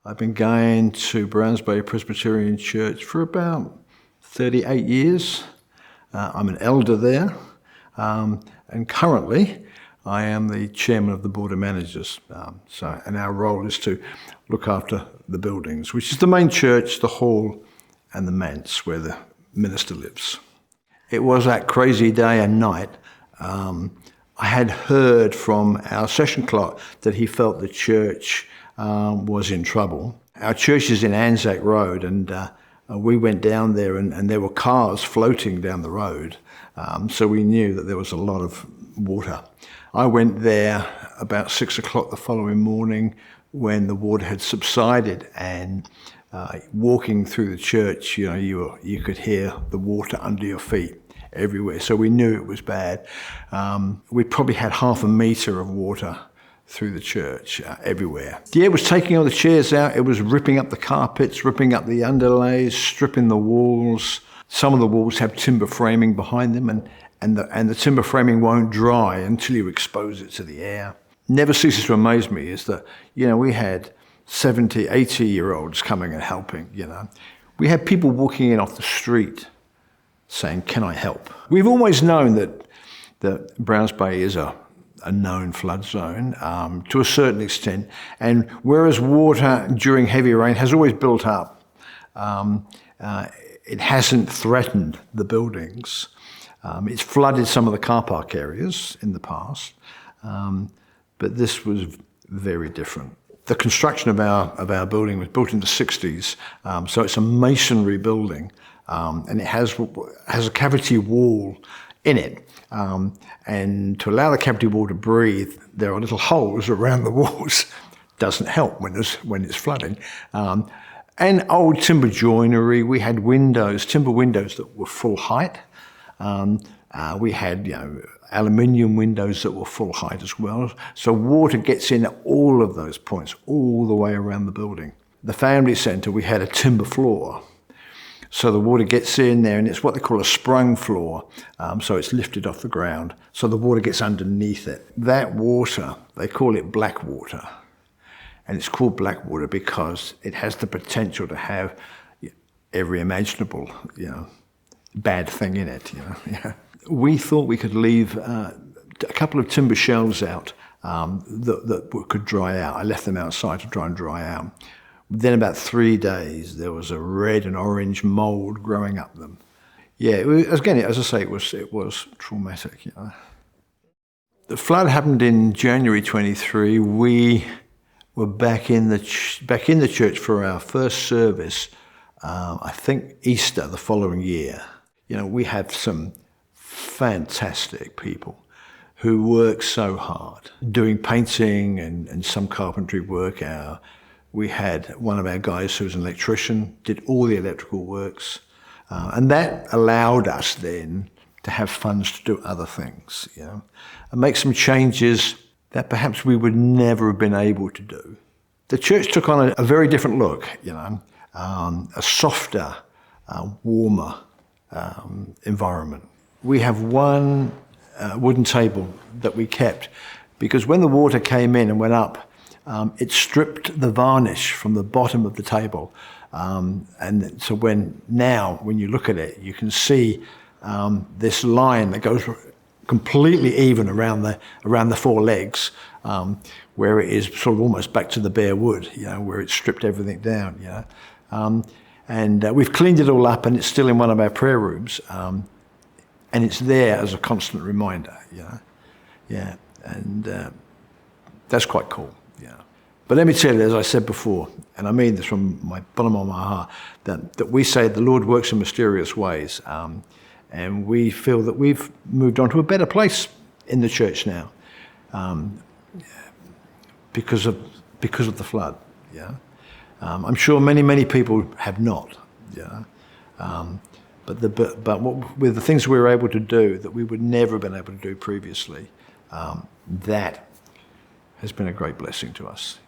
I've been going to Brownsbury Presbyterian Church for about 38 years. I'm an elder there, and currently I am the chairman of the board of managers. And our role is to look after the buildings, which is the main church, the hall, and the manse where the minister lives. It was that crazy day and night. I had heard from our session clerk that he felt the church was in trouble. Our church is in Anzac Road, and we went down there and there were cars floating down the road. So we knew that there was a lot of water. I went there about 6 o'clock the following morning when the water had subsided, and walking through the church, you could hear the water under your feet everywhere. So we knew it was bad. We probably had half a metre of water through the church everywhere. Yeah, it was taking all the chairs out. It was ripping up the carpets, ripping up the underlays, stripping the walls. Some of the walls have timber framing behind them, and the timber framing won't dry until you expose it to the air. Never ceases to amaze me is that, we had 70, 80-year-olds coming and helping, We had people walking in off the street saying, "Can I help?" We've always known that Brownsbury is a known flood zone to a certain extent, and whereas water during heavy rain has always built up, it hasn't threatened the buildings. It's flooded some of the car park areas in the past, but this was very different. The construction of our building was built in the 60s, so it's a masonry building, and it has a cavity wall in it. And to allow the cavity wall to breathe, there are little holes around the walls. Doesn't help when it's flooding. And old timber joinery. We had timber windows that were full height. We had aluminium windows that were full height as well. So water gets in at all of those points, all the way around the building. The family centre, we had a timber floor. So the water gets in there, and it's what they call a sprung floor. So it's lifted off the ground. So the water gets underneath it. That water, they call it black water. And it's called black water because it has the potential to have every imaginable, bad thing in it. We thought we could leave a couple of timber shelves out that could dry out. I left them outside to try and dry out. Then about 3 days, there was a red and orange mould growing up them. Yeah, again, as I say, it was traumatic. The flood happened in January 23. We were back in the church for our first service. I think Easter the following year. We have some fantastic people who work so hard, doing painting and some carpentry work. We had one of our guys who was an electrician, did all the electrical works, and that allowed us then to have funds to do other things, and make some changes that perhaps we would never have been able to do. The church took on a very different look, a softer, warmer environment. We have one wooden table that we kept because when the water came in and went up, it stripped the varnish from the bottom of the table. And so when you look at it, you can see this line that goes completely even around the four legs, where it is sort of almost back to the bare wood, where it stripped everything down. And we've cleaned it all up, and it's still in one of our prayer rooms, and it's there as a constant reminder. And that's quite cool. But let me tell you, as I said before, and I mean this from my bottom of my heart, that we say the Lord works in mysterious ways, and we feel that we've moved on to a better place in the church now, because of the flood. I'm sure many people have not. But with the things we were able to do that we would never have been able to do previously, that has been a great blessing to us.